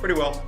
pretty well.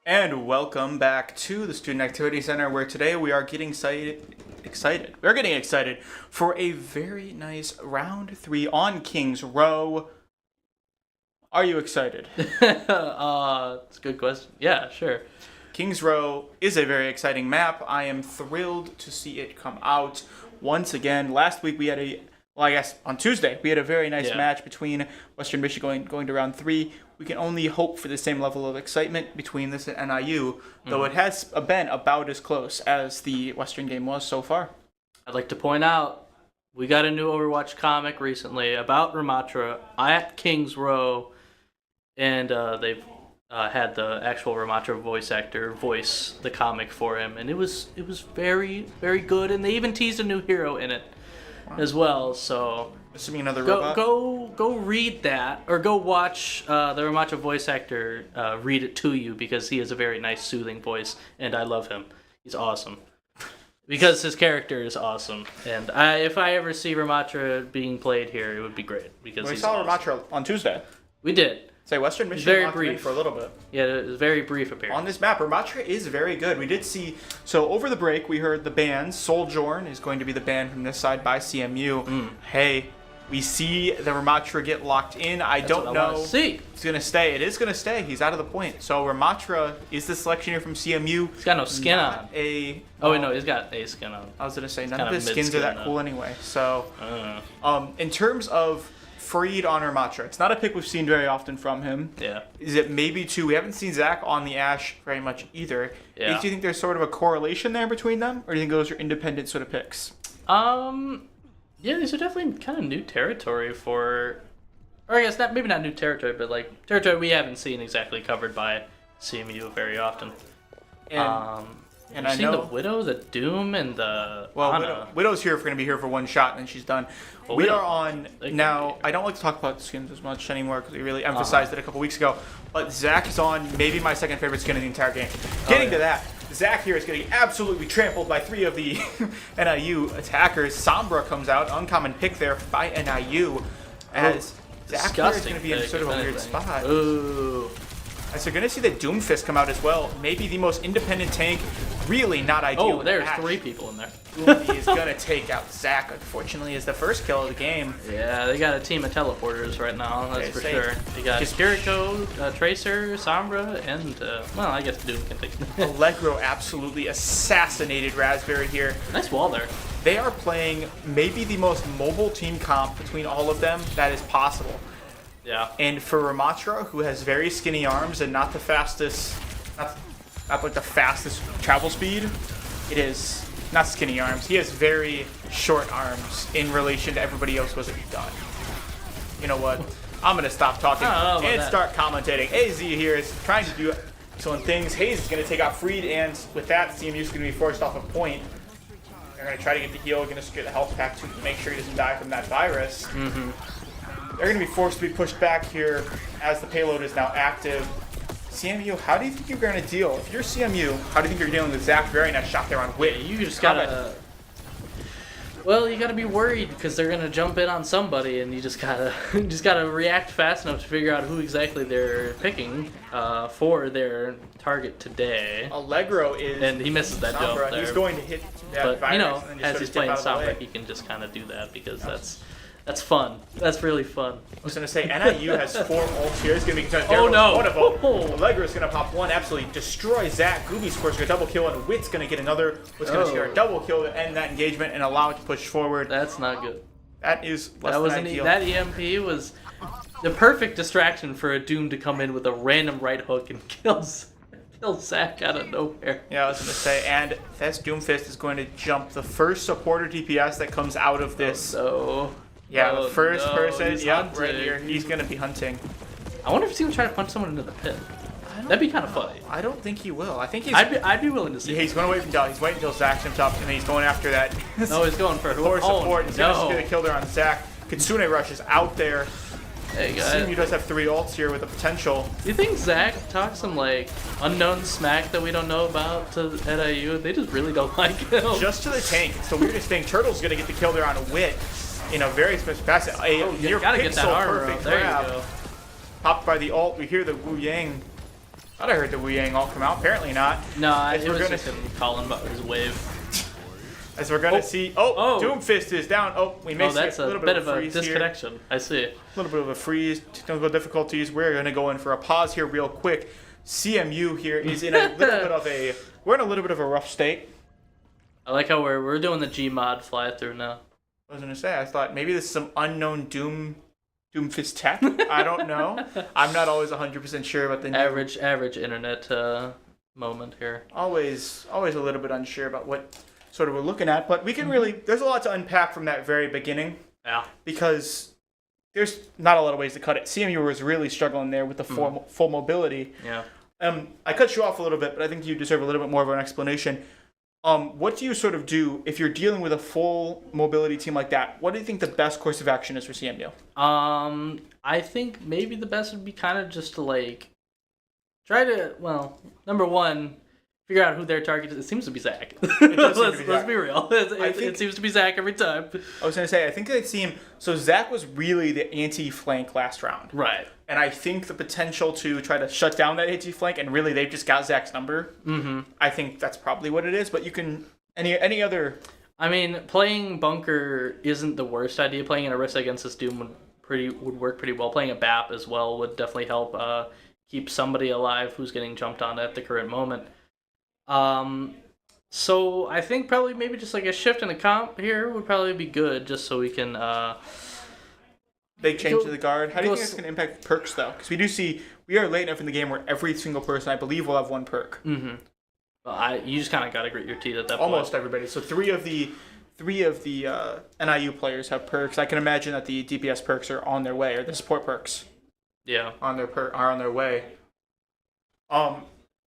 And welcome back to the Student Activity Center, where today we are getting excited. We're getting excited for a very nice round 3 on King's Row. Are you excited? It's a good question. Yeah, sure. King's Row is a very exciting map. I am thrilled to see it come out once again. Last week we had on Tuesday, we had a very nice match between Western Michigan going to round 3. We can only hope for the same level of excitement between this and NIU, though it has been about as close as the Western game was so far. I'd like to point out, we got a new Overwatch comic recently about Ramatra at King's Row, and they've had the actual Ramatra voice actor voice the comic for him, and it was very, very good, and they even teased a new hero in it as well, so... Assuming another robot? Go read that, or go watch the Ramatra voice actor read it to you, because he has a very nice, soothing voice, and I love him. He's awesome. Because his character is awesome. And if I ever see Ramatra being played here, it would be great. Because we saw Ramatra on Tuesday. We did. Say Western Michigan very brief for a little bit. Yeah, it was very brief appearance. On this map, Ramatra is very good. We did see, so over the break, we heard the bands. Soljorn is going to be the band from this side by CMU. Hey, we see the Ramatra get locked in. I don't know if it's going to stay. It is going to stay. He's out of the point. So Ramatra is the selection here from CMU. He's got no skin on. Oh, wait, no, he's got a skin on. I was going to say, none of his skins are that cool anyway. So, in terms of Freed on Ramatra, it's not a pick we've seen very often from him. Yeah. Is it maybe two? We haven't seen Zack on the Ashe very much either. Yeah. Do you think there's sort of a correlation there between them? Or do you think those are independent sort of picks? Yeah, these are definitely kind of new territory for, or I guess maybe not new territory, but like territory we haven't seen exactly covered by CMU very often. And I know the Widow, the Doom, and the Widow's here going to be here for one shot, and then she's done. Well, we are on now. I don't like to talk about skins as much anymore because we really emphasized it a couple weeks ago. But Zack is on maybe my second favorite skin in the entire game. Getting to that, Zack here is getting absolutely trampled by 3 of the NIU attackers. Sombra comes out, uncommon pick there by NIU, as Zack here is going to be in sort of a weird spot. Ooh. As you're going to see the Doomfist come out as well. Maybe the most independent tank. Really not ideal. Oh, there's 3 people in there. Doomfist is going to take out Zack, unfortunately, is the first kill of the game. Yeah, they got a team of teleporters right now, that's for sure. They got Kiriko, Tracer, Sombra, and, well, I guess Doom can take it. Allegro absolutely assassinated Raspberry here. Nice wall there. They are playing maybe the most mobile team comp between all of them that is possible. Yeah. And for Ramatra, who has very skinny arms and not the fastest, not like the fastest travel speed, it is not skinny arms. He has very short arms in relation to everybody else was done. You know what? I'm going to stop talking and start commentating. AZ here is trying to do excellent things. Hayes is going to take out Freed, and with that, CMU is going to be forced off a point. They're going to try to get the heal, going to secure the health pack to make sure he doesn't die from that virus. Mm-hmm. They're going to be forced to be pushed back here as the payload is now active. CMU, how do you think you're going to deal? If you're CMU, how do you think you're dealing with Zack? Very nice shot there on Wit. You just gotta... Well, you gotta be worried because they're gonna jump in on somebody, and you just gotta react fast enough to figure out who exactly they're picking for their target today. Allegro is... And he misses that jump there. He's going to hit that virus, you know, and as he's playing Sombra, he can just kind of do that because that's fun. That's really fun. I was going to say, NIU has 4 ults here. It's going to be contested. Oh, no. One of them. Allegra's going to pop one, absolutely destroy Zack. Gooby scores a double kill, and Wit's going to get another. Wit's going to secure a double kill to end that engagement and allow it to push forward. That's not good. That is less than ideal. That EMP was the perfect distraction for a Doom to come in with a random right hook and kill Zack out of nowhere. Yeah, I was going to say, and this Doomfist is going to jump the first supporter DPS that comes out of this. Yeah, the first person, yep, right here. He's going to be hunting. I wonder if he's going to try to punch someone into the pit. That'd be kind of funny. I don't think he will. I think he's... I'd be willing to see. Yeah, he's going to wait until he's waiting until Zack jumps up, and then he's going after that. No, he's going for support. He's going to secure the kill there on Zack. Kitsune rushes out there. Hey guys. CMU does have 3 ults here with the potential. Do you think Zack talks some like unknown smack that we don't know about to NIU? They just really don't like him. Just to the tank. It's the weirdest thing. Turtle's going to get the kill there on Wit. In a very expensive pass. You gotta get that armor up. There you go. Popped by the ult. We hear the Wu Yang. Thought I heard the Wu Yang ult come out. Apparently not. No, it was just him calling about his wave. As we're gonna see. Doomfist is down. Oh, we missed that's a little bit of a freeze disconnection. Here. I see. A little bit of a freeze. Technical difficulties. We're gonna go in for a pause here real quick. CMU here is in a little bit of a. We're in a little bit of a rough state. I like how we're doing the Gmod fly through now. I was gonna say, I thought maybe this is some unknown Doomfist tech. I don't know. I'm not always 100% sure about the new... average internet moment here. Always a little bit unsure about what sort of we're looking at, but we can really... There's a lot to unpack from that very beginning. Yeah. Because there's not a lot of ways to cut it. CMU was really struggling there with the full mobility. Yeah. I cut you off a little bit, but I think you deserve a little bit more of an explanation. What do you sort of do if you're dealing with a full mobility team like that? What do you think the best course of action is for CMU? I think maybe the best would be kind of just to like try to, well, number one, figure out who their target is. It seems to be Zack. Let's be real. It seems to be Zack every time. I was going to say, I think they seem... So Zack was really the anti-flank last round. Right. And I think the potential to try to shut down that anti-flank, and really they've just got Zack's number. Mm-hmm. I think that's probably what it is, but you can... Any other... I mean, playing Bunker isn't the worst idea. Playing an Orisa against this Doom would work pretty well. Playing a BAP as well would definitely help keep somebody alive who's getting jumped on at the current moment. So I think probably maybe just like a shift in the comp here would probably be good, just so we can big change to the guard. How do you think it's going to impact perks though? Because we are late enough in the game where every single person I believe will have 1 perk. Mm-hmm. Well, you just kind of got to grit your teeth at that point. Almost everybody. So 3 of the 3 of the NIU players have perks. I can imagine that the DPS perks are on their way, or the support perks. Yeah. Are on their way.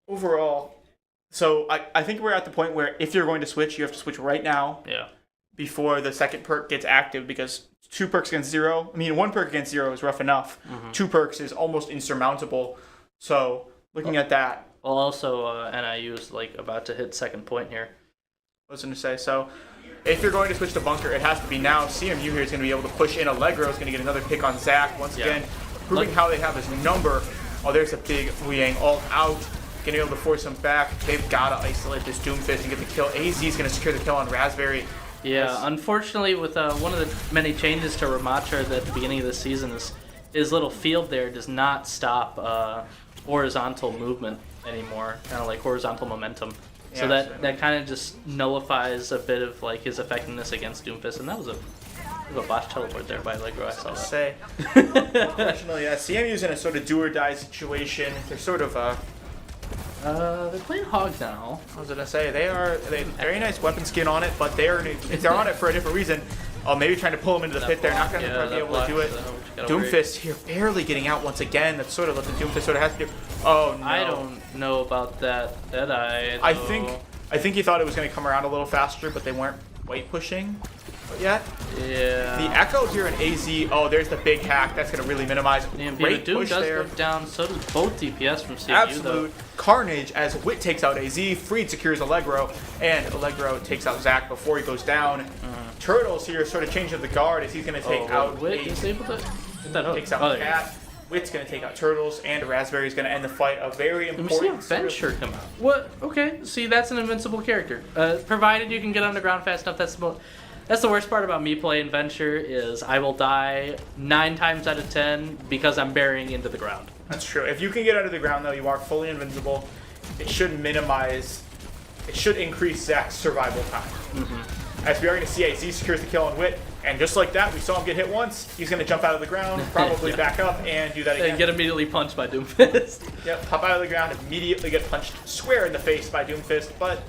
Overall, so I think we're at the point where if you're going to switch, you have to switch right now. Yeah. Before the second perk gets active, because 2 perks against 0. I mean, 1 perk against 0 is rough enough. 2 perks is almost insurmountable. So looking at that. Well, also NIU is like about to hit second point here. I was going to say, so if you're going to switch to bunker, it has to be now. CMU here is going to be able to push in. Allegro is going to get another pick on Zack. Once again, proving how they have his number. Oh, there's a big Liang all out. Going to be able to force him back. They've got to isolate this Doomfist and get the kill. AZ is going to secure the kill on Raspberry. Yeah, unfortunately, with one of the many changes to Ramatra at the beginning of the season, his little field there does not stop horizontal movement anymore, kind of like horizontal momentum. Yeah, so that kind of just nullifies a bit of like his effectiveness against Doomfist, and that was a botch teleport there by Allegro. I saw that. Unfortunately, CMU's in a sort of do or die situation. They're sort of they're playing Hog now. I was gonna say they have very nice weapon skin on it, but they're on it for a different reason. Oh, maybe trying to pull him into the pit. They're not gonna be able to do it. Doomfist here barely getting out once again. That's sort of what the Doomfist sort of has to do. Oh no! I don't know about that Deadeye. I think he thought it was gonna come around a little faster, but they weren't weight pushing yet. Yeah. The Echo here in AZ. Oh, there's the big hack. That's gonna really minimize. Great Doom push does there. go down. So does both DPS from CMU. Absolute carnage as Wit takes out AZ. Freed secures Allegro, and Allegro takes out Zack before he goes down. Turtles here sort of changing the guard as he's gonna take out Wit AZ. is able to get that hook. Takes out Cat. Wit's gonna take out Turtles, and Raspberry's gonna end the fight. A very important. Let me see a Venture come out. What? Okay. See, that's an invincible character. Provided you can get underground fast enough. That's the worst part about me playing Venture is I will die 9 times out of 10 because I'm burying into the ground. That's true. If you can get under the ground, though, you are fully invincible. It should increase Zack's survival time. As we are going to see, AZ secures the kill on Wit, and just like that, we saw him get hit once. He's going to jump out of the ground, probably back up, and do that again. And get immediately punched by Doomfist. Yep, pop out of the ground, immediately get punched square in the face by Doomfist, but...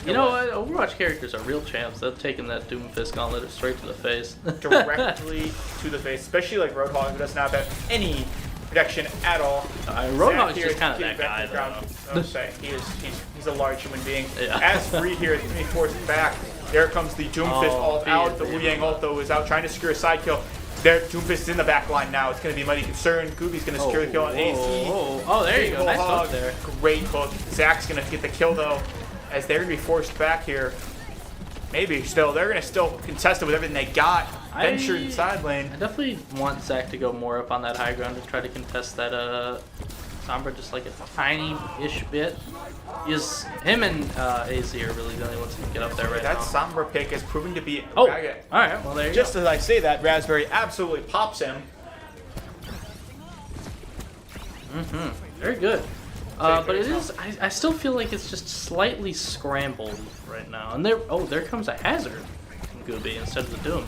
You know what? Overwatch characters are real champs. They're taking that Doomfist gauntlet straight to the face. Directly to the face, especially like Roadhog, who does not have any protection at all. Roadhog's just kind of that guy, though. I was saying, he's a large human being. Yeah. As Freed here is going to be forced back. There comes the Doomfist ult out. The Wu Yang ult, though, is out trying to secure a side kill. There, Doomfist is in the back line now. It's going to be mighty concern. Gooby's going to secure the kill on AZ. Oh, there you go. Nice hook there. Great hook. Zack's going to get the kill, though, as they're going to be forced back here. Maybe still. They're going to still contest it with everything they got. Venture in side lane. I definitely want Zack to go more up on that high ground to try to contest that Sombra just like a tiny-ish bit. Him and AZ are really the only ones who can get up there right now. That Sombra pick is proving to be... Oh, alright, well there you go. Just as I say that, Raspberry absolutely pops him. Very good. But it is, I still feel like it's just slightly scrambled right now. And there comes a Hazard from Gooby instead of the Doom.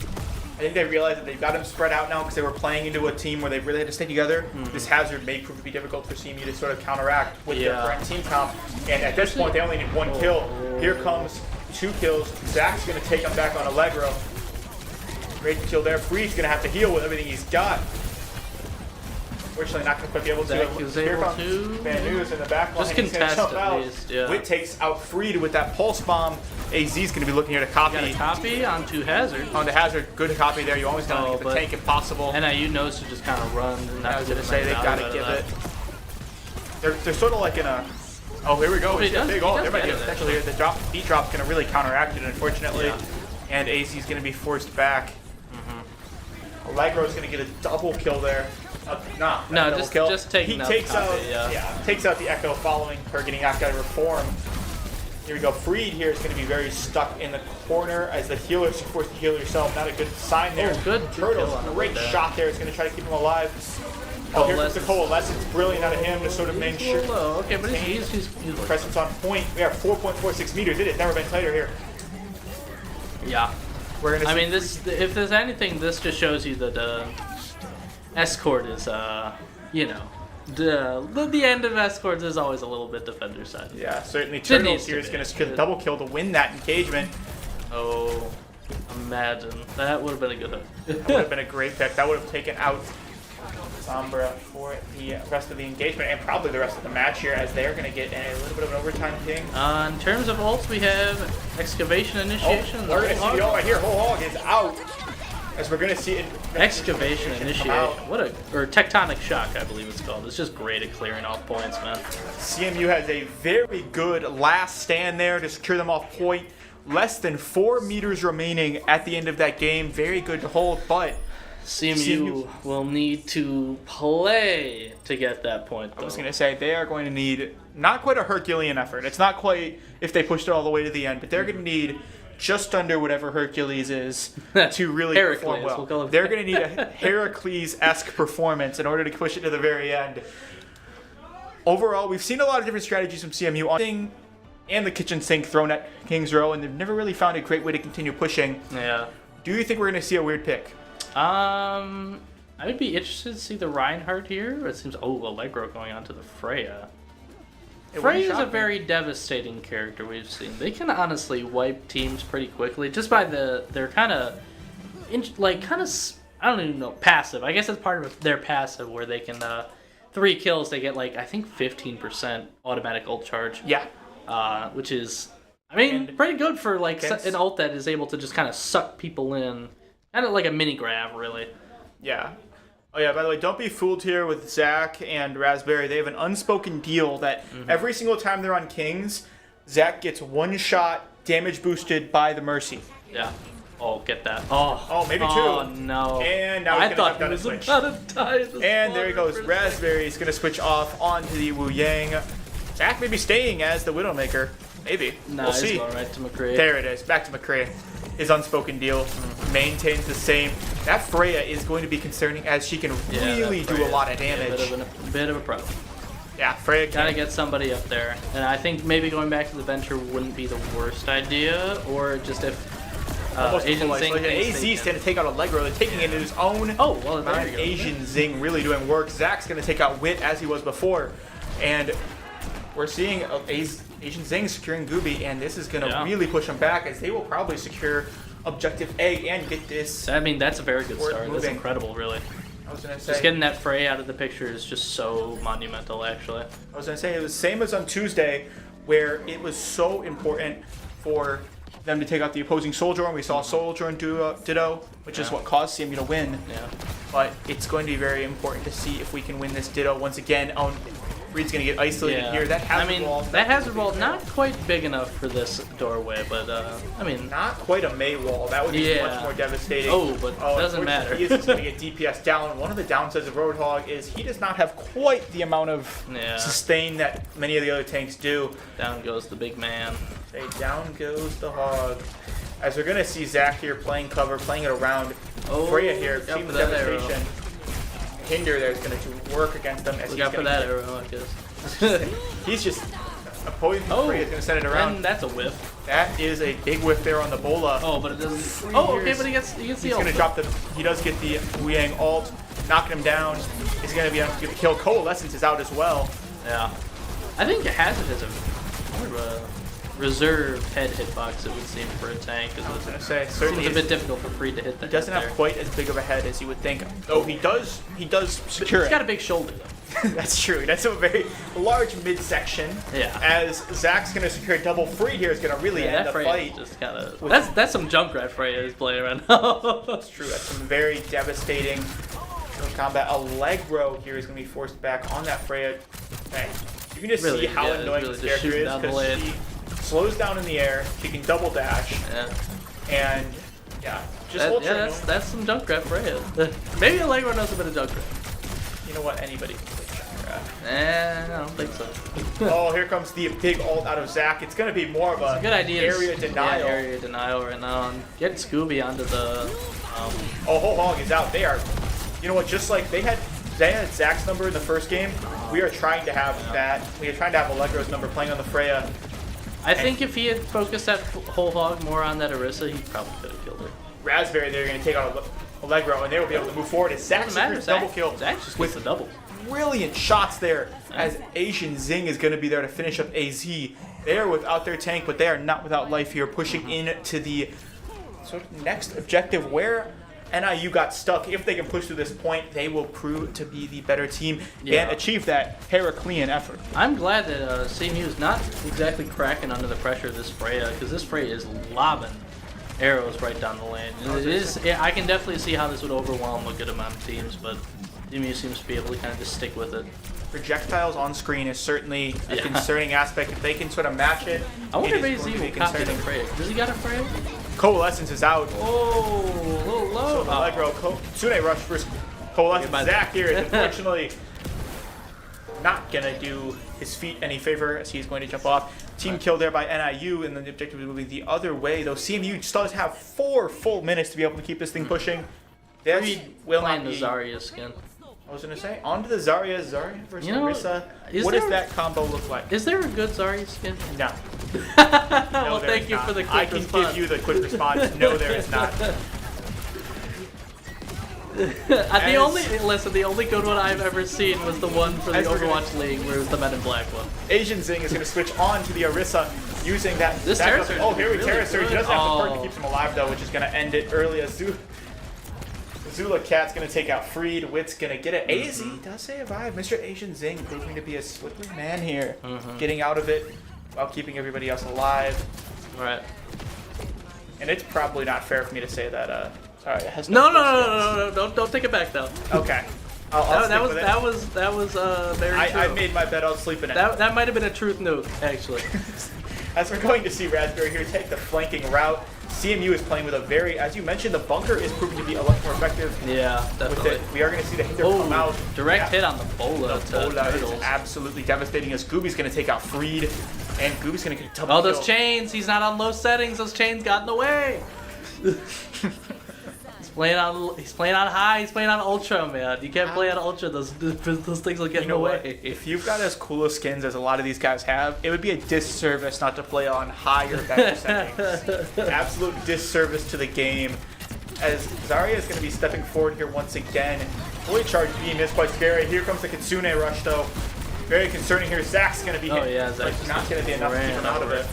I think they realized that they've got him spread out now because they were playing into a team where they really had to stay together. This Hazard may prove to be difficult for CMU to sort of counteract with their current team comp. And at this point, they only need 1 kill. Here comes 2 kills. Zack's going to take him back on Allegro. Great kill there. Freed's going to have to heal with everything he's got. Fortunately, not going to quite be able to. Here comes Vaneue in the back line. Just contest at least, yeah. Wit takes out Freed with that pulse bomb. AZ's going to be looking here to copy. Got a copy onto Hazard. On the Hazard, good copy there. You always got to get the tank if possible. NIU knows to just kind of run. I was going to say, they've got to give it. They're sort of like in a... Oh, here we go. Big ult. There might be a potential here. The beat drop's going to really counteract it, unfortunately. Yeah. And AZ's going to be forced back. Allegro's going to get a double kill there. No, just taking out takes out the Echo following her getting knocked out of her form. Here we go. Freed here is going to be very stuck in the corner as the healer. She forced to heal herself. Not a good sign there. Good Turtles, great shot there. It's going to try to keep him alive. Oh, here comes the Coalescence. Brilliant out of him to sort of make sure. Okay, but he's presence on point. We have 4.46 meters. It has never been tighter here. Yeah. I mean, if there's anything, this just shows you that Escort is, you know, the end of Escorts is always a little bit defender side. Yeah, certainly. Turtles here is going to get a double kill to win that engagement. Oh, imagine. That would have been a good That would have been a great pick. That would have taken out Sombra for the rest of the engagement and probably the rest of the match here, as they're going to get a little bit of an overtime king. In terms of ults, we have Excavation Initiation. We're going to see the ult right here. Whole hog is out. As we're going to see it. Excavation Initiation. Or Tectonic Shock, I believe it's called. It's just great at clearing off points, man. CMU has a very good last stand there to secure them off point. Less than 4 meters remaining at the end of that game. Very good to hold, but CMU will need to play to get that point, though. I was going to say, they are going to need not quite a Herculean effort. It's not quite if they pushed it all the way to the end, but they're going to need just under whatever Hercules is to really perform well. They're going to need a Heracles-esque performance in order to push it to the very end. Overall, we've seen a lot of different strategies from CMU on and the kitchen sink thrown at Kings Row, and they've never really found a great way to continue pushing. Yeah. Do you think we're going to see a weird pick? I would be interested to see the Reinhardt here. It seems, Allegro going on to the Freya. Freya is a very devastating character we've seen. They can honestly wipe teams pretty quickly just by their kind of, I don't even know, passive. I guess it's part of their passive where they can, 3 kills, they get like, I think 15% automatic ult charge. Yeah. Which is, I mean, pretty good for like an ult that is able to just kind of suck people in. Kind of like a mini grab, really. Yeah. Oh, yeah, by the way, don't be fooled here with Zack and Raspberry. They have an unspoken deal that every single time they're on Kings, Zack gets 1 shot damage boosted by the Mercy. Yeah. Oh, get that. Oh, maybe 2. Oh, no. And now he's going to jump down switch. And there he goes. Raspberry is going to switch off onto the Wu Yang. Zack may be staying as the Widowmaker. Maybe. We'll see. Going right to McCree. There it is. Back to McCree. His unspoken deal maintains the same. That Freya is going to be concerning as she can really do a lot of damage. A bit of a problem. Yeah, Freya can. Gotta get somebody up there. And I think maybe going back to the Venture wouldn't be the worst idea, or just if AznZing AZ's going to take out Allegro. They're taking it in his own. Oh, well, there you go. AznZing really doing work. Zack's going to take out Wit as he was before. And we're seeing AznZing securing Gooby, and this is going to really push them back as they will probably secure Objective A and get this. I mean, that's a very good start. That's incredible, really. I was going to say. Just getting that Frey out of the picture is just so monumental, actually. I was going to say, it was the same as on Tuesday, where it was so important for them to take out the opposing Soldier, and we saw Soldier and Ditto, which is what caused CMU to win. Yeah. But it's going to be very important to see if we can win this Ditto once again. Reed's going to get isolated here. That hazard wall. That hazard wall, not quite big enough for this doorway, but, I mean. Not quite a May wall. That would be much more devastating. Oh, but it doesn't matter. He is just going to get DPS down. One of the downsides of Roadhog is he does not have quite the amount of sustain that many of the other tanks do. Down goes the big man. Down goes the hog. As we're going to see Zack here playing cover, playing it around. Freya here, team devastation. Hinder there is going to work against them. As Look out for that arrow, I guess. He's just opposing Freya is going to send it around. And that's a whiff. That is a big whiff there on the Bola. Oh, but it doesn't. Oh, okay, but he gets the ult. He's going to drop the. He does get the Wu Yang ult, knocking him down. He's going to be able to get the kill. Coalescence is out as well. Yeah. I think Hazard has a reserved head hitbox, it would seem, for a tank. I was going to say, certainly seems a bit difficult for Free to hit that. He doesn't have quite as big of a head as you would think. Though he does secure it. He's got a big shoulder, though. That's true. That's a very large midsection. Yeah. As Zack's going to secure double Free here is going to really end the fight. Just kinda, that's some Junkrat Freya is playing right now. That's true. That's some very devastating combat. Allegro here is going to be forced back on that Freya. Okay. You can just see how annoying this character is because she slows down in the air. She can double dash. Yeah. And just that's some Junkrat Freya. Maybe Allegro knows a bit of Junkrat. You know what? Anybody can play Junkrat. I don't think so. Oh, here comes the big ult out of Zack. It's going to be more of a good idea. Area denial. Yeah, area denial right now. And get Scooby onto the. Whole hog is out. They are. You know what? Just like they had Zack's number in the first game, we are trying to have that. We are trying to have Allegro's number playing on the Freya. I think if he had focused that whole hog more on that Orisa, he probably could have killed her. Raspberry, they're going to take out Allegro, and they will be able to move forward. As Zack secures double kill. Zack just with the double. brilliant shots there as AznZing is going to be there to finish up AZ. They are without their tank, but they are not without life here, pushing into the sort of next objective where NIU got stuck. If they can push to this point, they will prove to be the better team and achieve that Heraclean effort. I'm glad that CMU is not exactly cracking under the pressure of this Freya, because this Freya is lobbing arrows right down the lane. It is. I can definitely see how this would overwhelm a good amount of teams, but CMU seems to be able to kind of just stick with it. Projectiles on screen is certainly a concerning aspect. If they can sort of match it, I wonder if AZ will will copy the Freya. Does he got a Freya? Coalescence is out. Oh, a little low. So the Allegro Tsune rush versus Coalescence. Zack here is unfortunately not going to do his feet any favor as he's going to jump off. Team kill there by NIU, and then the objective is moving the other way, though CMU still does have 4 full minutes to be able to keep this thing pushing. Freed playing the Zarya skin. I was going to say, on to the Zarya versus Orisa. What does that combo look like? Is there a good Zarya skin? No. Well, thank you for the quick response. I can give you the quick response. No, there is not. The only good one I've ever seen was the one for the Overwatch League, where it was the Men in Black one. AznZing is going to switch on to the Orisa using that. This Terra Surge. Oh, here we Terra Surge. He doesn't have the perk that keeps him alive though, which is going to end it early. Zula Cat's going to take out Freed. Wit's going to get it. AZ does survive. Mr. AznZing proving to be a slippery man here, getting out of it while keeping everybody else alive. Right. And it's probably not fair for me to say that. Sorry, it has no. Don't take it back though. Okay. That was very true. I made my bed. I'll sleep in it. That might have been a truth note, actually. As we're going to see Raspberry here take the flanking route. CMU is playing with a very, as you mentioned, the bunker is proving to be a lot more effective. Yeah, definitely. With it. We are going to see the hitter come out. Direct hit on the Bola. The Bola is absolutely devastating as Gooby's going to take out Freed, and Gooby's going to get a double kill. Those chains. He's not on low settings. Those chains got in the way. He's playing on high. He's playing on ultra, man. You can't play on ultra. Those things will get in the way. If you've got as cool of skins as a lot of these guys have, it would be a disservice not to play on higher better settings. Absolute disservice to the game. As Zarya is going to be stepping forward here once again. Fully charged beam is quite scary. Here comes the Kitsune rush though. Very concerning here. Zack's going to be hit. Oh yeah, Zack's not going to be enough to keep him out of it.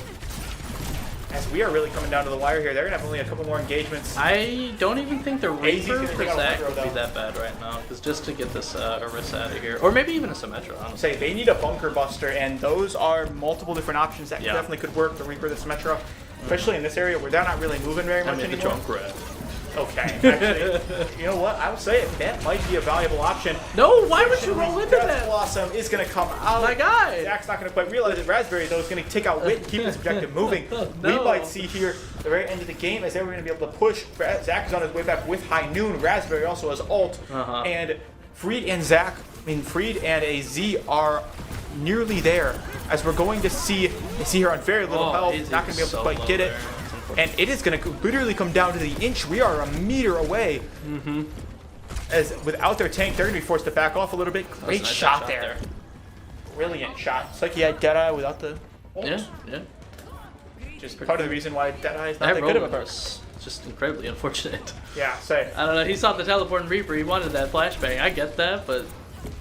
As we are really coming down to the wire here, they're going to have only a couple more engagements. I don't even think the Reaper for Zack would be that bad right now, because just to get this Orisa out of here, or maybe even a Symmetra, honestly. They need a bunker buster, and those are multiple different options that definitely could work, the Reaper, the Symmetra, especially in this area where they're not really moving very much anymore. The Junkrat. Okay, actually, you know what? I would say that might be a valuable option. No, why would you roll into that? Blossom is going to come out. My guy! Zack's not going to quite realize that Raspberry, though, is going to take out Wit and keep this objective moving. We might see here at the very end of the game as they were going to be able to push. Zack is on his way back with High Noon. Raspberry also has ult. And Freed and AZ are nearly there. As we're going to see, they see her on very little health. Not going to be able to quite get it. And it is going to literally come down to the inch. We are a meter away. As without their tank, they're going to be forced to back off a little bit. Great shot there. Brilliant shot. It's like he had Deadeye without the ult. Yeah. Just part of the reason why Deadeye is not that good of a perk. It's just incredibly unfortunate. Yeah, say. I don't know. He saw the teleport and Reaper. He wanted that flashbang. I get that, but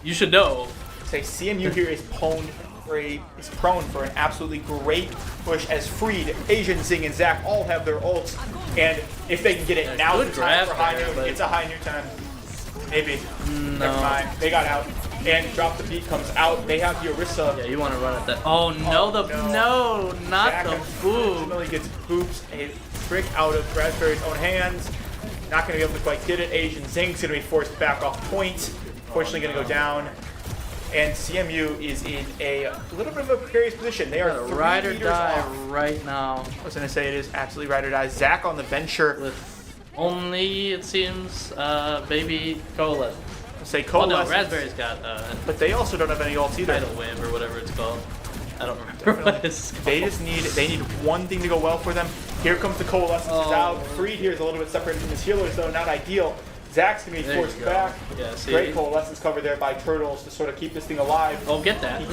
you should know. Say CMU here is prone for an absolutely great push as Freed, AznZing, and Zack all have their ults. And if they can get it now, it's time for High Noon. It's a High Noon time. Maybe. No. Never mind. They got out. And Drop the Beat comes out. They have the Orisa. Yeah, you want to run at that. Oh, no. Not Zack the boop. Unfortunately gets boops a trick out of Raspberry's own hands. Not going to be able to quite get it. AznZing's going to be forced back off point. Unfortunately going to go down. And CMU is in a little bit of a precarious position. They are 3 ride or meters die off. right now. I was going to say it is absolutely ride or die. Zack on the venture. With only, it seems, baby Cola. Say Cola. Oh no, Raspberry's got but they also don't have any ults either. Tidal Wave or whatever it's called. I don't remember what it's called. They need one thing to go well for them. Here comes the Coalescence is out. Freed here is a little bit separated from his healers though, not ideal. Zack's going to be forced back. Yeah, see? Great Coalescence cover there by Turtles to sort of keep this thing alive. Oh, get that.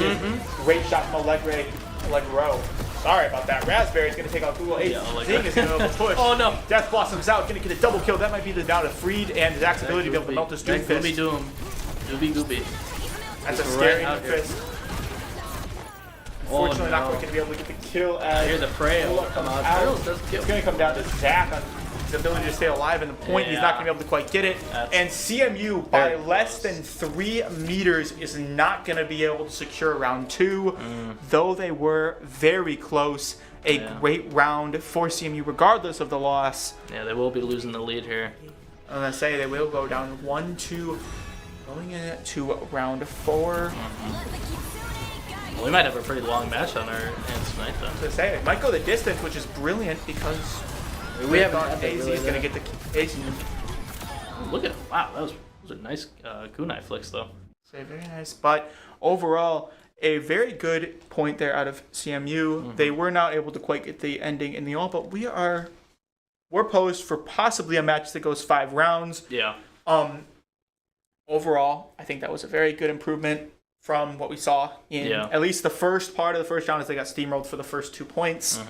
Great shot from Allegro. Sorry about that. Raspberry's going to take out Google. AznZing is going to push. Oh no. Death Blossom's out. Going to get a double kill. That might be the down to Freed and Zack's ability to be able to melt this Doom Fist. Doobie. That's a He's scary out here. fist. Unfortunately, not going to be able to get the kill as Here's the Freya will come out. Freya does kill. It's going to come down to Zack on his ability to stay alive, and the point he's not going to be able to quite get it. And CMU, by very less close. than 3 meters, is not going to be able to secure round 2, though they were very close. A great round for CMU, regardless of the loss. Yeah, they will be losing the lead here. I'm going to say they will go down 1-2, going into round 4. Well, we might have a pretty long match on our hands tonight, though. To say it might go the distance, which is brilliant because We haven't thought had that AZ really is going to there. get the ace. Look at it. Wow, those are nice kunai flicks, though. So very nice, but overall, a very good point there out of CMU. They were not able to quite get the ending in the all, but we're posed for possibly a match that goes 5 rounds. Yeah. Overall, I think that was a very good improvement from what we saw in at least the first part of the first round, as they got steamrolled for the first 2 points.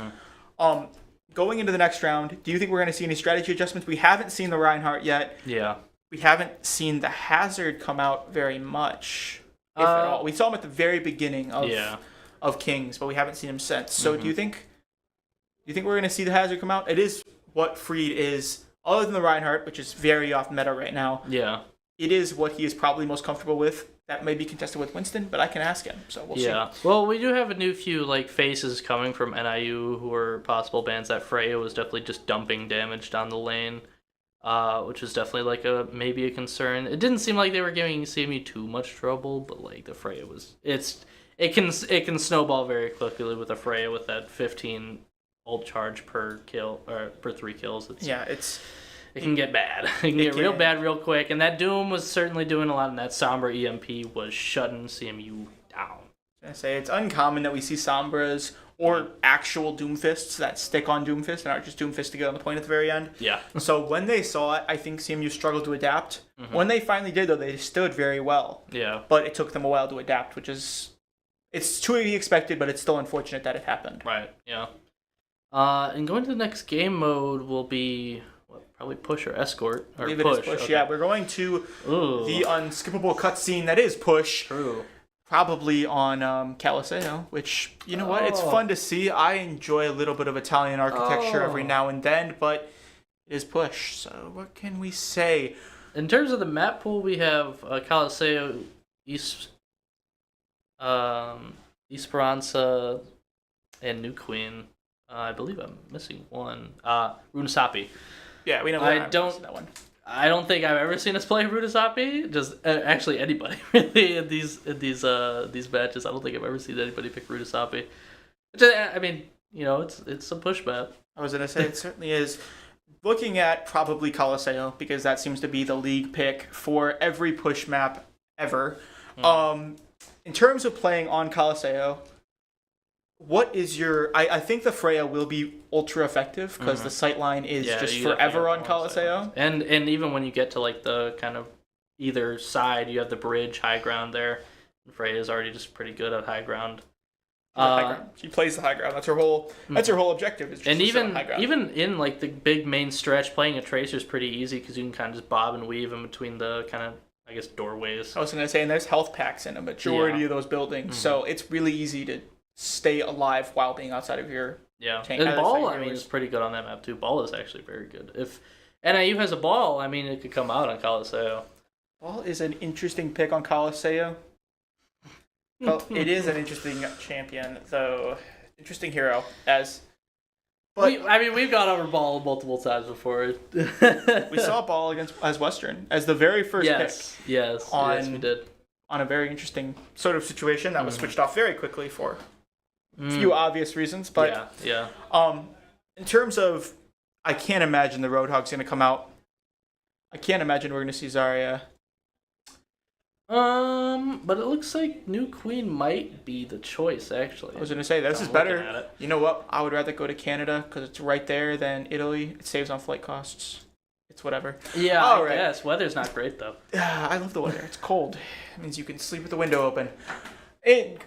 Going into the next round, do you think we're going to see any strategy adjustments? We haven't seen the Reinhardt yet. Yeah. We haven't seen the Hazard come out very much, if at all. We saw him at the very beginning of Kings, but we haven't seen him since. So do you think we're going to see the Hazard come out? It is what Freed is, other than the Reinhardt, which is very off meta right now. Yeah. It is what he is probably most comfortable with. That may be contested with Winston, but I can ask him, so we'll see. Yeah. Well, we do have a new few faces coming from NIU who are possible bans. That Freya was definitely just dumping damage down the lane, which is definitely maybe a concern. It didn't seem like they were giving CMU too much trouble, but the Freya was it can snowball very quickly with a Freya with that 15 ult charge per kill or per 3 kills. It can get bad. It can get real bad real quick. And that Doom was certainly doing a lot, and that Sombra EMP was shutting CMU down. I say it's uncommon that we see Sombras or actual Doomfists that stick on Doomfist and aren't just Doomfist to get on the point at the very end. Yeah. So when they saw it, I think CMU struggled to adapt. When they finally did, though, they stood very well. Yeah. But it took them a while to adapt, which is... It's to be expected, but it's still unfortunate that it happened. Right, yeah. And going to the next game mode will be... Probably push or escort or Leave push. It is push. Okay. Yeah, we're going to the unskippable cutscene that is push. True. Probably on Caliseo, which, you know what, it's fun to see. I enjoy a little bit of Italian architecture every now and then, but it is push. So what can we say? In terms of the map pool, we have Caliseo, Esperanza, and New Queen. I believe I'm missing one. Runasapi. Yeah, we never that one. I don't think I've ever seen us play Runasapi. Just actually anybody really in these matches. I don't think I've ever seen anybody pick Runasapi. I mean, it's a push map. I was gonna say it certainly is. Looking at probably Caliseo, because that seems to be the league pick for every push map ever. In terms of playing on Caliseo, what is your... I think the Freya will be ultra effective because the sightline is just forever on Caliseo. And even when you get to the kind of either side, you have the bridge, high ground there. And Freya is already just pretty good at high ground. She plays the high ground. That's her whole objective. Is just and to sit on high ground. even in the big main stretch, playing a tracer is pretty easy because you can kind of just bob and weave in between the kind of doorways. I was gonna say, and there's health packs in a majority of those buildings, so it's really easy to stay alive while being outside of your tank. And Ball, is pretty good on that map too. Ball is actually very good. If NIU has a Ball, it could come out on Caliseo. Ball is an interesting pick on Caliseo. Well, it is an interesting champion, though. Interesting hero. We've gone over Ball multiple times before. We saw Ball as Western as the very first pick. Yes, we did. On a very interesting sort of situation that was switched off very quickly for a few obvious reasons. But in terms of, I can't imagine the Roadhog's going to come out. I can't imagine we're going to see Zarya. But it looks like New Queen might be the choice, actually. I was going to say, this is better. You know what? I would rather go to Canada because it's right there than Italy. It saves on flight costs. It's whatever. Yeah, I guess. Weather's not great, though. I love the weather. It's cold. It means you can sleep with the window open.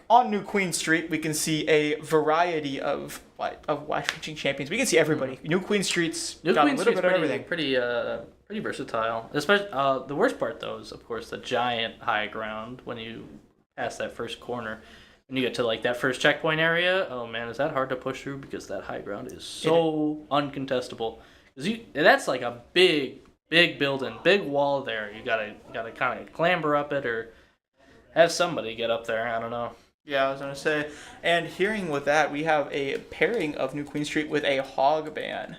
On New Queen Street, we can see a variety of wide-reaching champions. We can see everybody. New Queen Street's got a little bit of everything. Pretty versatile. Especially the worst part, though, is of course the giant high ground when you past that first corner. When you get to like that first checkpoint area, oh man, is that hard to push through because that high ground is so uncontestable. That's like a big building, big wall there. You gotta kind of clamber up it or have somebody get up there. I don't know. Yeah, I was gonna say. And hearing with that, we have a pairing of New Queen Street with a hog ban.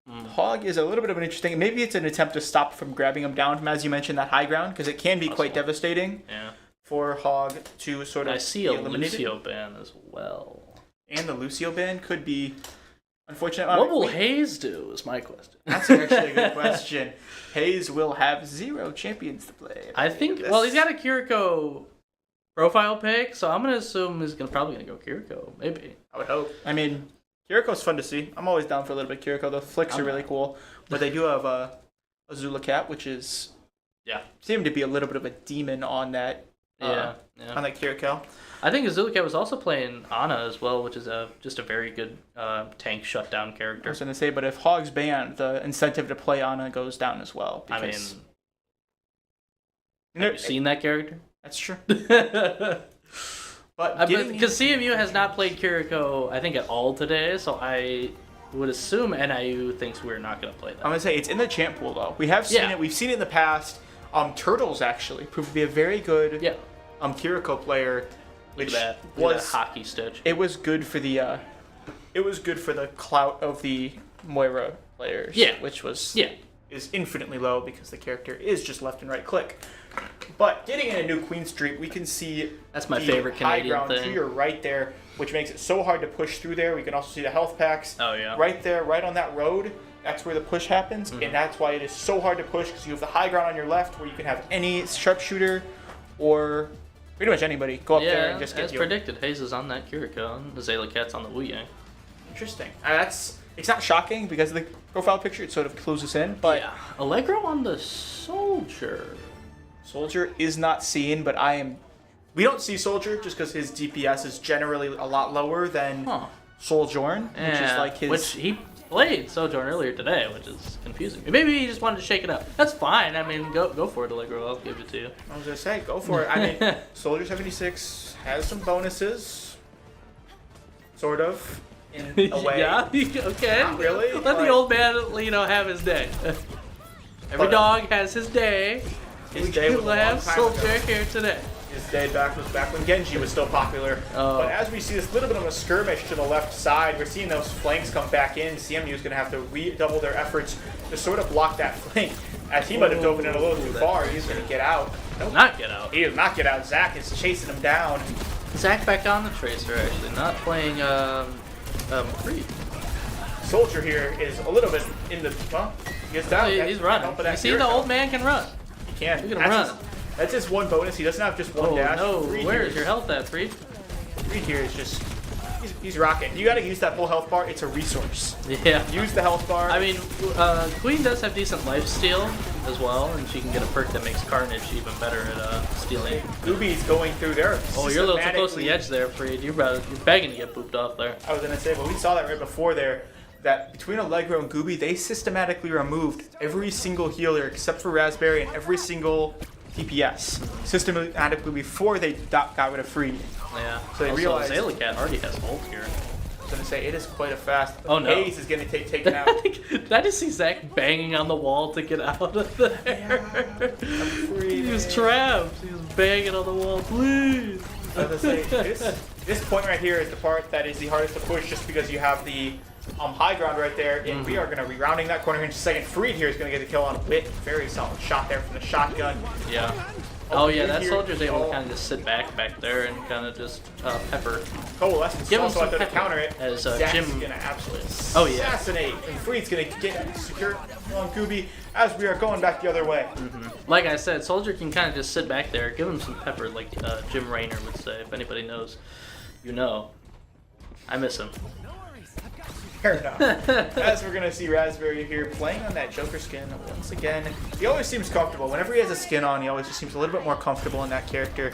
Hog is a little bit of an interesting. Maybe it's an attempt to stop from grabbing him down from, as you mentioned, that high ground, because it can be quite devastating. Yeah. For Hog to sort of I see a Lucio ban as well. And the Lucio ban could be unfortunate. What will Hayes do is my question. That's actually a good question. Hayes will have 0 champions to play. I think, well, he's got a Kiriko profile pick, so I'm going to assume he's probably going to go Kiriko, maybe. I would hope. I mean, Kiriko's fun to see. I'm always down for a little bit of Kiriko. The flicks are really cool. But they do have a Zula Cat, which is seemed to be a little bit of a demon on that. On that Kiriko. I think Azulacat was also playing Ana as well, which is just a very good tank shutdown character. I was going to say, but if Hog's banned, the incentive to play Ana goes down as well. Because, have you seen that character? That's true. But because CMU has not played Kiriko, I think, at all today, so I would assume NIU thinks we're not going to play that. I'm going to say, it's in the champ pool, though. We have seen it. We've seen it in the past. Turtles actually proved to be a very good Kiriko player, which was a hockey stitch. It was good for the clout of the Moira players. Which is infinitely low because the character is just left and right click. But getting into New Queen Street, we can see that's my favorite Canadian high ground thing. To your right there, which makes it so hard to push through there. We can also see the health packs. Oh yeah. Right there, right on that road. That's where the push happens, and that's why it is so hard to push, because you have the high ground on your left where you can have any sharpshooter or pretty much anybody go up there and just get as predicted, Hayes is on that Kiriko, and the Zayla on the Wu Yang. Interesting. It's not shocking because of the profile picture. It sort of clues us in, but Allegro on the Soldier. Soldier is not seen, but we don't see Soldier just because his DPS is generally a lot lower than Soljorn, which is like his. Which he played Sojourn earlier today, which is confusing me. Maybe he just wanted to shake it up. That's fine. I mean, go for it, Allegro. I'll give it to you. I was gonna say, go for it. I mean, Soldier 76 has some bonuses, sort of, in a way. Okay. Not really. Let the old man, have his day. Every dog has his day. His day was a long have time Soldier ago. here today. His day back was back when Genji was still popular. But as we see this little bit of a skirmish to the left side, we're seeing those flanks come back in. CMU is going to have to redouble their efforts to sort of block that flank. As he might have dove in a little too far, he's going to get out. Nope. Not get out. He does not get out. Zack is chasing him down. Zack back on the Tracer, actually. Not playing Creed. Soldier here is a little bit in the... Well, he gets down. He's running. You see, the old man can run. He can. Look at him run. That's just one bonus. He doesn't have just one dash. No, where's your health at, Freed? Freed here is just... He's rocking. You gotta use that full health bar. It's a resource. Yeah. Use the health bar. I mean, Queen does have decent lifesteal as well, and she can get a perk that makes Carnage even better at stealing. Gooby's going through there. Oh, you're a little too close to the edge there, Freed. You're begging to get booped off there. I was gonna say, but we saw that right before there. That between Allegro and Gooby, they systematically removed every single healer except for Raspberry and every single DPS systematically before they got rid of Freed. Yeah. So they realized Zayla already has ult here. I was gonna say it is quite a fast. Oh no. Hayes is gonna taken out. Did I just see Zack banging on the wall to get out of there? He was trapped. He was banging on the wall. Please. I was gonna say this point right here is the part that is the hardest to push, just because you have the high ground right there, and we are going to be rounding that corner here in just a second. Freed here is going to get the kill on Wit. Very solid shot there from the shotgun. Yeah. Oh yeah, that soldier's able to kind of just sit back there and kind of just pepper. Coalescence Give him also some out there to pepper. counter it. As Zack's Jim going to absolutely assassinate. And Freed's going to get secure on Gooby as we are going back the other way. Like I said, Soldier can kind of just sit back there, give him some pepper, like Jim Raynor would say. If anybody knows, you know. I miss him. Fair enough. As we're going to see Raspberry here playing on that Joker skin once again. He always seems comfortable. Whenever he has a skin on, he always just seems a little bit more comfortable in that character.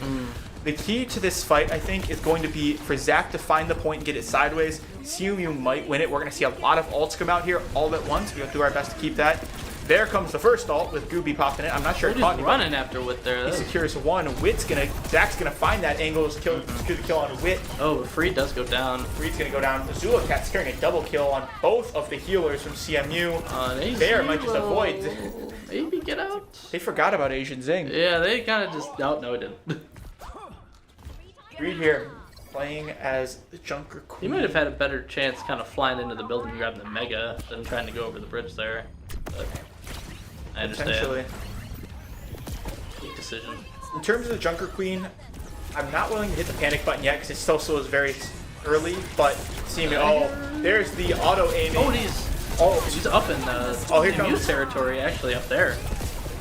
The key to this fight, I think, is going to be for Zack to find the point and get it sideways. CMU might win it. We're going to see a lot of ults come out here all at once. We'll do our best to keep that. There comes the first ult with Gooby popping it. I'm not sure. He's running after Wit there. He secures one. Zack's gonna find that angle, secure the kill on Wit. Oh, Freed does go down. Freed's gonna go down. Zulacat securing a double kill on both of the healers from CMU. There might just avoid. Maybe get out. They forgot about AznZing. Yeah, they kind of just no, it didn't. Freed here playing as the Junker Queen. He might have had a better chance kind of flying into the building and grabbing the Mega than trying to go over the bridge there. But I understand. Potentially. Big decision. In terms of the Junker Queen, I'm not willing to hit the panic button yet because it still is very early. But seeing there's the auto aiming. He's up in the CMU territory, actually up there.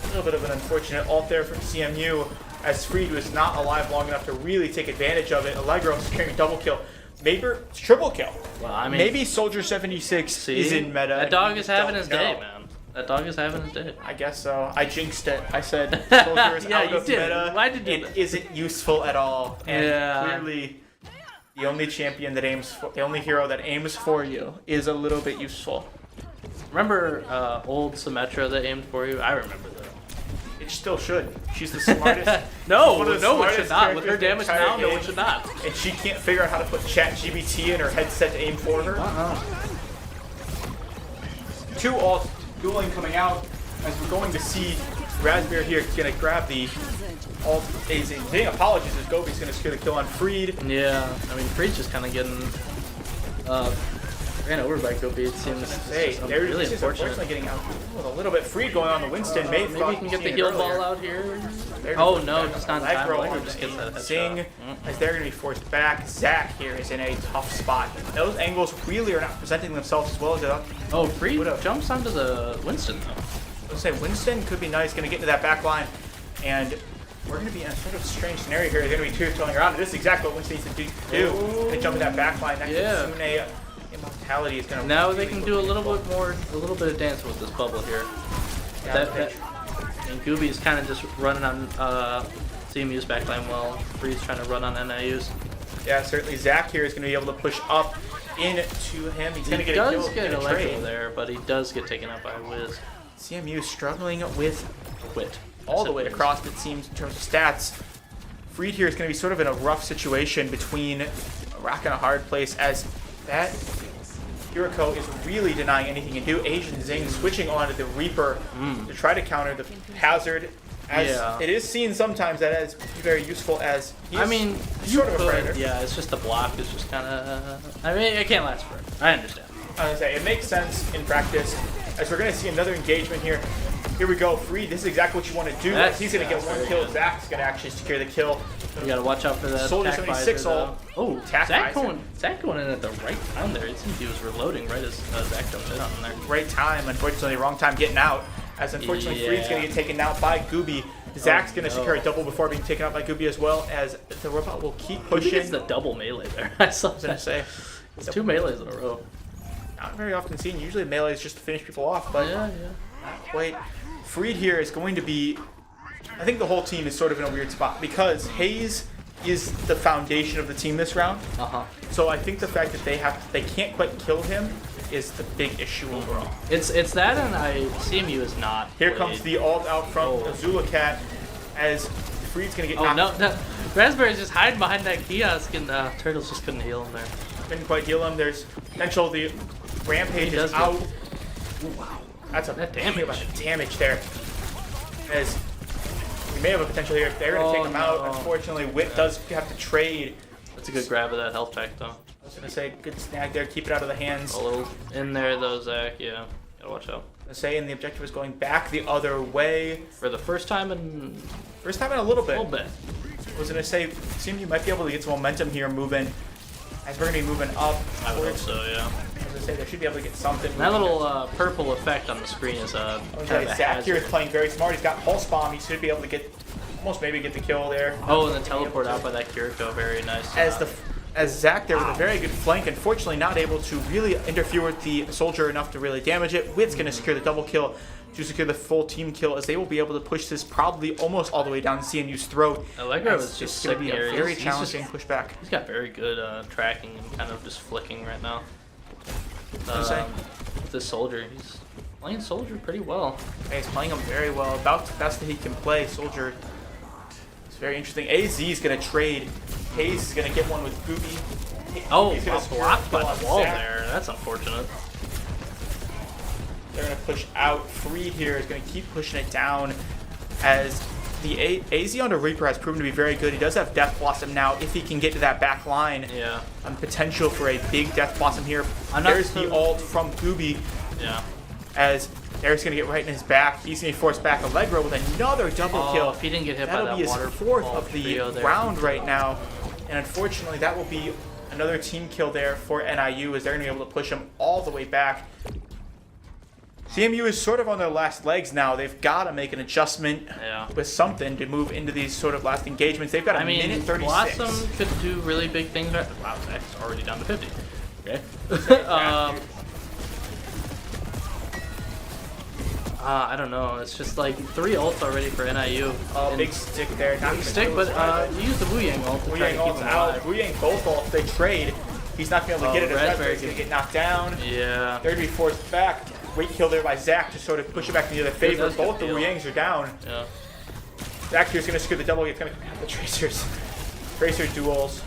A little bit of an unfortunate ult there from CMU, as Freed was not alive long enough to really take advantage of it. Allegro securing a double kill. Maybe triple kill. Well, I mean, maybe Soldier 76 is in meta. That dog is having his day, man. That dog is having his day. I guess so. I jinxed it. I said Soldier is out of meta. Why did you? It isn't useful at all. And clearly, the only champion that the only hero that aims for you is a little bit useful. Remember old Symmetra that aimed for you? I remember that. It still should. She's the smartest. No, it should not. With her damage now, no, it should not. And she can't figure out how to put ChatGPT in her headset to aim for her. Two ults dueling coming out, as we're going to see Raspberry here going to grab the ult. AznZing apologies as Gobi's going to secure the kill on Freed. Yeah, I mean, Freed's just kind of getting ran over by Gobi. It seems really unfortunately getting out with a little bit. Freed going on the Winston. Maybe we can get the heal ball out here. Oh no, just not in time. Allegro just gets that Zing, as they're going to be forced back. Zack here is in a tough spot. Those angles really are not presenting themselves as well as they ought. Oh, Freed jumps onto the Winston though. I would say Winston could be nice. Going to get into that back line, and we're going to be in a sort of strange scenario here. They're going to be two-throwing around. This is exactly what Winston needs to do. They jump in that back line. That Kitsune immortality is going to. Now they can do a little bit of dancing with this bubble here. And Gooby's kind of just running on CMU's backline while Freed's trying to run on NIU's. Yeah, certainly Zack here is going to be able to push up into him. He's going to get a kill. He does get a Electro there, but he does get taken out by Wiz. CMU struggling with Wit. All the way across, it seems, in terms of stats. Freed here is going to be sort of in a rough situation between a rock and a hard place, as that Hiriko is really denying anything to do. AznZing switching on to the Reaper to try to counter the Hazard. As it is seen sometimes that is very useful, as he's sort of a predator. Yeah, it's just the block is just kind of. I mean, it can't last forever. I understand. I was going to say, it makes sense in practice, as we're going to see another engagement here. Here we go, Freed. This is exactly what you want to do. He's going to get one kill. Zack's going to actually secure the kill. You got to watch out for that. Soldier 76 ult. Oh, Zack going in at the right time there. It seemed he was reloading right as Zack jumped in on him there. Great time. Unfortunately, wrong time getting out. As unfortunately, Freed's going to get taken out by Gooby. Zack's going to secure a double before being taken out by Gooby as well, as the robot will keep pushing. It's the double melee there. I was going to say. It's two melees in a row. Not very often seen. Usually melee is just to finish people off, but not quite. Freed here is going to be, I think the whole team is sort of in a weird spot because Hayes is the foundation of the team this round. So I think the fact that they can't quite kill him is the big issue overall. It's that, and CMU is not. Here comes the ult out from Zulacat, as Freed's gonna get knocked. No, Raspberry's just hiding behind that kiosk, and Turtles just couldn't heal him there. Couldn't quite heal him. There's potential. The Rampage is out. Wow. That's a damage there. As we may have a potential here. They're going to take him out. Unfortunately, Wit does have to trade. That's a good grab of that health pack, though. I was going to say, good snag there. Keep it out of the hands. A little in there, though, Zack. Yeah, gotta watch out. I was saying the objective is going back the other way. For the first time in a little bit. I was going to say, CMU might be able to get some momentum here moving. As we're going to be moving up. I would hope so, yeah. I was going to say, they should be able to get something. And that little purple effect on the screen is Zack here is playing very smart. He's got Pulse Bomb. He should be able to get, almost maybe get the kill there. Oh, and then teleport out by that Kiriko. Very nice. As Zack there with a very good flank, unfortunately not able to really interfere with the soldier enough to really damage it. Wit's going to secure the double kill to secure the full team kill, as they will be able to push this probably almost all the way down CMU's throat. Allegro is just going to be a very challenging pushback. He's got very good tracking and kind of just flicking right now. With this soldier, he's playing Soldier pretty well. Hey, he's playing him very well. About the best that he can play. Soldier. It's very interesting. AZ is going to trade. Hayes is going to get one with Gooby. Oh, He's gonna blocked by the wall Zack. there. That's unfortunate. They're going to push out. Free here is going to keep pushing it down as the AZ on the Reaper has proven to be very good. He does have Death Blossom now if he can get to that back line. Yeah. Potential for a big Death Blossom here. There's the ult from Gooby. Yeah. As Derek's going to get right in his back. He's going to be forced back Allegro with another double kill. If he didn't get hit That'll by that be his waterfall fourth of the trio there. round right now. And unfortunately, that will be another team kill there for NIU as they're going to be able to push him all the way back. CMU is sort of on their last legs now. They've got to make an adjustment with something to move into these sort of last engagements. They've got a minute 36. Blossom could do really big things. Wow, Zack's already down to 50. Okay. I don't know. It's just like 3 ults already for NIU. Oh, big stick there. Not big stick, but you use the Wu Yang ult to try to keep him alive. Wu Yang both ults. They trade. He's not going to be able to get it. Raspberry's going to get knocked down. Yeah. They're going to be forced back. Great kill there by Zack to sort of push it back to the other favor. Both the Wu Yangs are down. Yeah. Zack here's going to secure the double. He's going to have the Tracers. Tracer duels.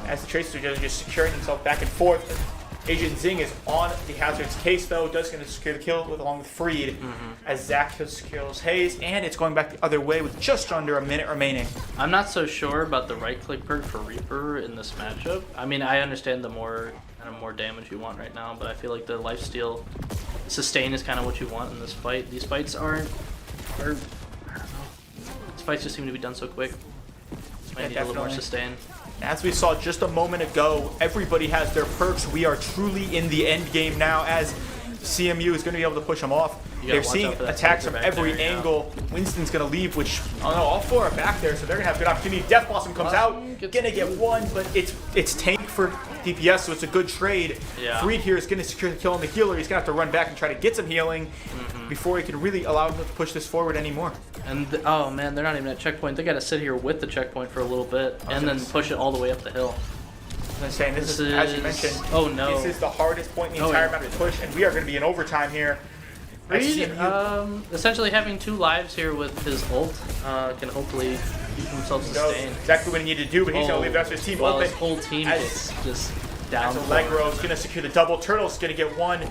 As the Tracers are just securing himself back and forth. AznZing is on the Hazard's case, though. Does going to secure the kill along with Freed as Zack secures Hayes. And it's going back the other way with just under a minute remaining. I'm not so sure about the right-click perk for Reaper in this matchup. I mean, I understand the more damage you want right now, but I feel like the lifesteal sustain is kind of what you want in this fight. These fights aren't... I don't know. These fights just seem to be done so quick. This might need a little more sustain. As we saw just a moment ago, everybody has their perks. We are truly in the end game now as CMU is going to be able to push them off. They're seeing attacks from every angle. Winston's going to leave, which, I don't know, all 4 are back there, so they're going to have good opportunity. Death Blossom comes out, going to get one, but it's tank for DPS, so it's a good trade. Freed here is going to secure the kill on the healer. He's going to have to run back and try to get some healing before he can really allow him to push this forward anymore. And oh man, they're not even at checkpoint. They got to sit here with the checkpoint for a little bit and then push it all the way up the hill. I'm saying this is, as you mentioned, this is the hardest point in the entire map to push, and we are going to be in overtime here. Freed, essentially having 2 lives here with his ult can hopefully keep himself sustained. Exactly what he needed to do, but he's going to leave the rest of his team open. His whole team gets just down. Allegro is going to secure the double. Turtle's going to get one.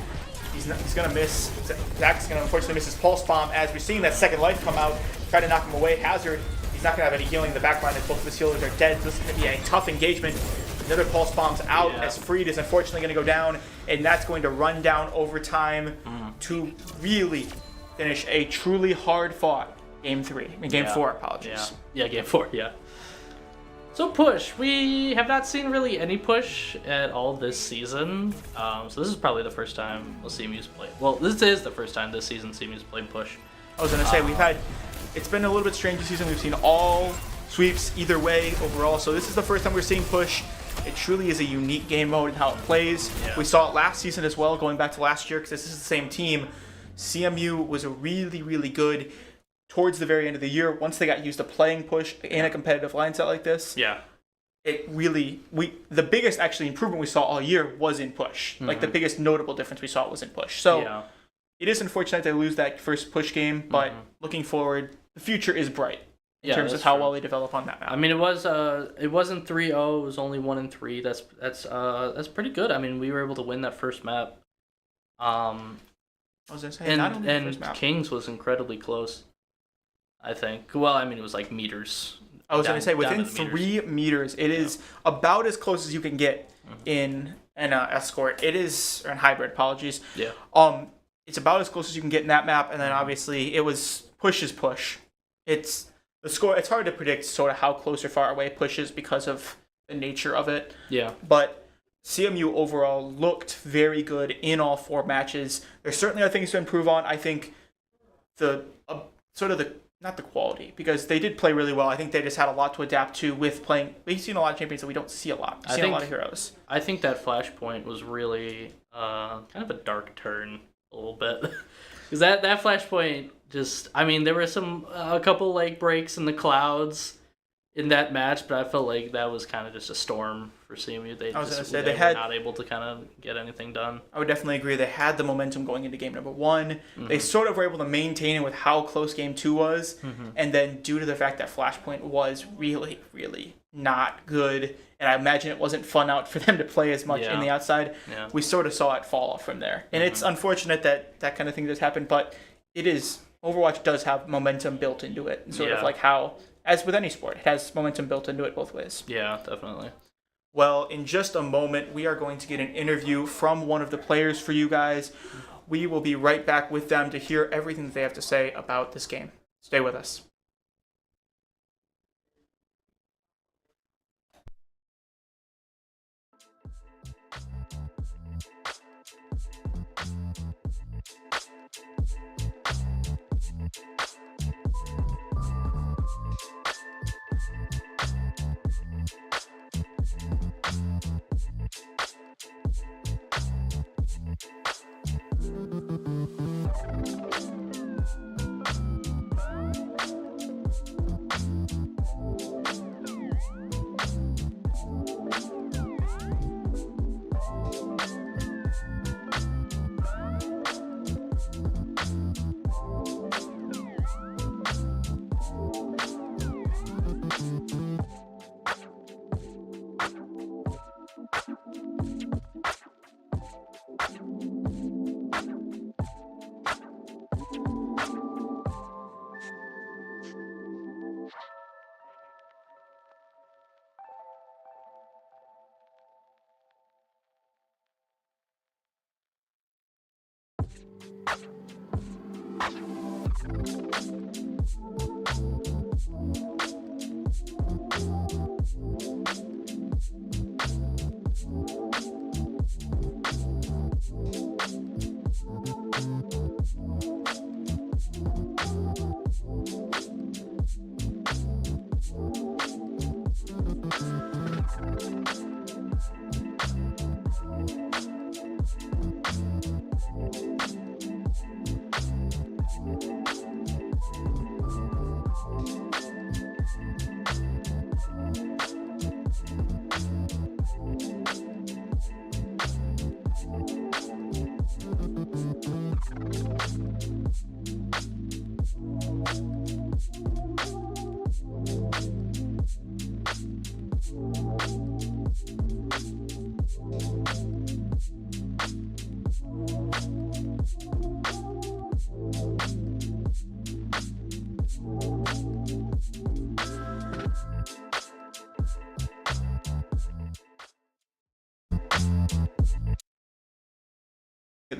He's going to miss. Zack's going to unfortunately miss his pulse bomb as we're seeing that second life come out. Try to knock him away. Hazard, he's not going to have any healing in the backline as both of his healers are dead. This is going to be a tough engagement. Another pulse bomb's out as Freed is unfortunately going to go down, and that's going to run down overtime to really finish a truly hard-fought Game 4, apologies. Yeah, Game 4, yeah. So push. We have not seen really any push at all this season. So this is probably the first time CMU's played. Well, this is the first time this season CMU's played push. I was going to say, it's been a little bit strange this season. We've seen all sweeps either way overall. So this is the first time we're seeing push. It truly is a unique game mode in how it plays. We saw it last season as well, going back to last year, because this is the same team. CMU was really, really good towards the very end of the year. Once they got used to playing push in a competitive line set like this, it really, the biggest actually improvement we saw all year was in push. Like the biggest notable difference we saw was in push. So it is unfortunate they lose that first push game, but looking forward, the future is bright. In terms of how well they develop on that map. I mean, it wasn't 3-0. It was only 1-3. That's pretty good. I mean, we were able to win that first map. I was gonna say, not only the first map. Kings was incredibly close, I think. Well, I mean, it was like meters. I was gonna say within 3 meters, it is about as close as you can get in an escort. It is, or in hybrid. Apologies. Yeah. It's about as close as you can get in that map, and then obviously it was push is push. The score, it's hard to predict sort of how close or far away push is because of the nature of it. Yeah. But CMU overall looked very good in all 4 matches. There certainly are things to improve on. I think not the quality, because they did play really well. I think they just had a lot to adapt to with playing. We've seen a lot of champions that we don't see a lot. We've seen a lot of heroes. I think that Flashpoint was really kind of a dark turn a little bit. Because that Flashpoint just, I mean, there were a couple like breaks in the clouds in that match, but I felt like that was kind of just a storm for CMU. They I was going to say they were not able to kind of get anything done. I would definitely agree. They had the momentum going into game number 1. They sort of were able to maintain it with how close game 2 was. And then due to the fact that Flashpoint was really, really not good, and I imagine it wasn't fun out for them to play as much in the outside, we sort of saw it fall off from there. And it's unfortunate that that kind of thing does happen, but it is... Overwatch does have momentum built into it. Sort of like how, as with any sport, it has momentum built into it both ways. Yeah, definitely. Well, in just a moment, we are going to get an interview from one of the players for you guys. We will be right back with them to hear everything that they have to say about this game. Stay with us.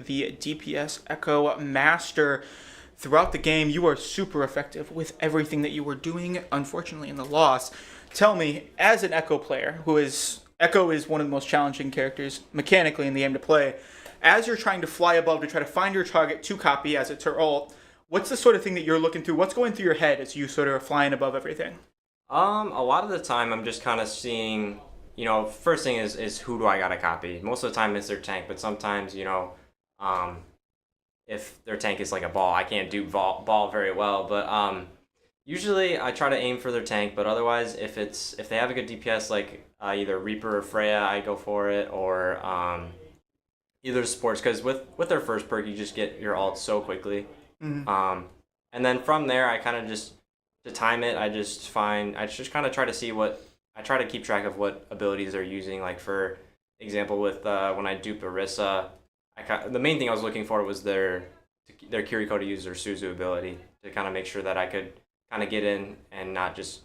The DPS Echo Master. Throughout the game, you are super effective with everything that you were doing. Unfortunately, in the loss, tell me, as an Echo player, Echo is one of the most challenging characters mechanically in the game to play. As you're trying to fly above to try to find your target to copy as it's her ult, what's the sort of thing that you're looking through? What's going through your head as you sort of are flying above everything? A lot of the time I'm just kind of seeing, first thing is who do I gotta copy? Most of the time it's their tank, but sometimes, if their tank is like a ball, I can't do ball very well, but usually I try to aim for their tank, but otherwise if they have a good DPS like either Reaper or Freya, I go for it, or either supports, because with their first perk you just get your ult so quickly. And then from there I kind of just, to time it, I just kind of try to see I try to keep track of what abilities they're using. Like for example with when I dupe Orisa, the main thing I was looking for was their Kiriko to use their Suzu ability to kind of make sure that I could kind of get in and not just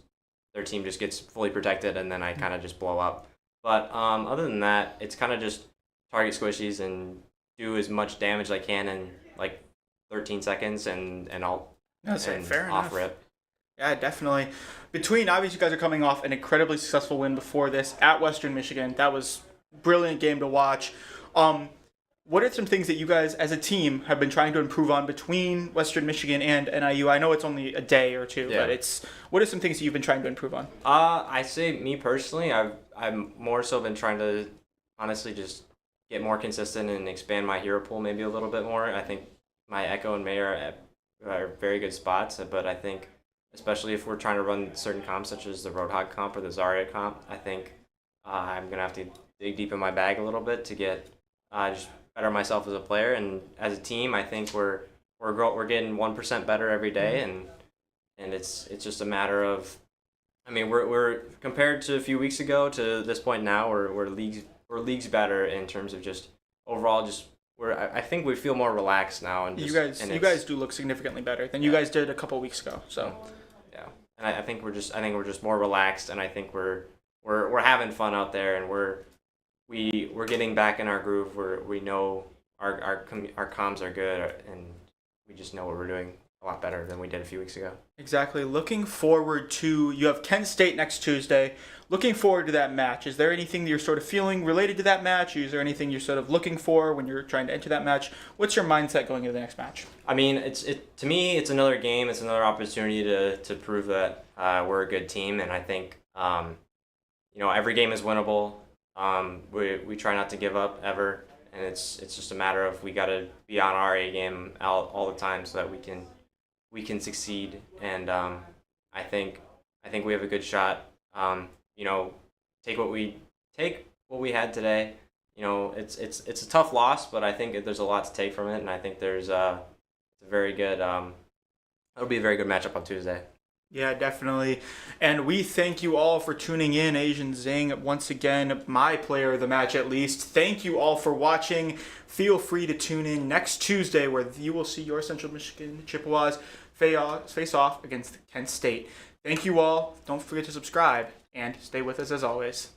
their team just gets fully protected and then I kind of just blow up. But other than that, it's kind of just target squishies and do as much damage as I can in like 13 seconds and I'll fair off enough. rip. Yeah, definitely. Obviously you guys are coming off an incredibly successful win before this at Western Michigan. That was a brilliant game to watch. What are some things that you guys as a team have been trying to improve on between Western Michigan and NIU? I know it's only a day or two, but what are some things that you've been trying to improve on? I say me personally, I've more so been trying to honestly just get more consistent and expand my hero pool maybe a little bit more. I think my Echo and May are very good spots, but I think especially if we're trying to run certain comps such as the Roadhog comp or the Zarya comp, I think I'm gonna have to dig deep in my bag a little bit to get just better myself as a player, and as a team, I think we're getting 1% better every day, and it's just a matter of, I mean, we're compared to a few weeks ago to this point now, we're leagues better in terms of just overall just. I think we feel more relaxed now, and just, you guys do look significantly better than you guys did a couple weeks ago. So yeah, and I think we're just more relaxed, and I think we're having fun out there, and we're getting back in our groove. We know our comms are good, and we just know what we're doing a lot better than we did a few weeks ago. exactly. Looking forward to, you have Kent State next Tuesday. Looking forward to that match. Is there anything that you're sort of feeling related to that match? Is there anything you're sort of looking for when you're trying to enter that match? What's your mindset going into the next match? I mean, to me, it's another game. It's another opportunity to prove that we're a good team, and I think every game is winnable. We try not to give up ever, and it's just a matter of we got to be on our A game all the time so that we can succeed. And I think we have a good shot. Take what we had today. It's a tough loss, but I think there's a lot to take from it, and I think there's it's a very good. It'll be a very good matchup on Tuesday. Yeah, definitely. And we thank you all for tuning in. AznZing, once again, my player of the match at least. Thank you all for watching. Feel free to tune in next Tuesday where you will see your Central Michigan Chippewas face off against Kent State. Thank you all. Don't forget to subscribe and stay with us as always.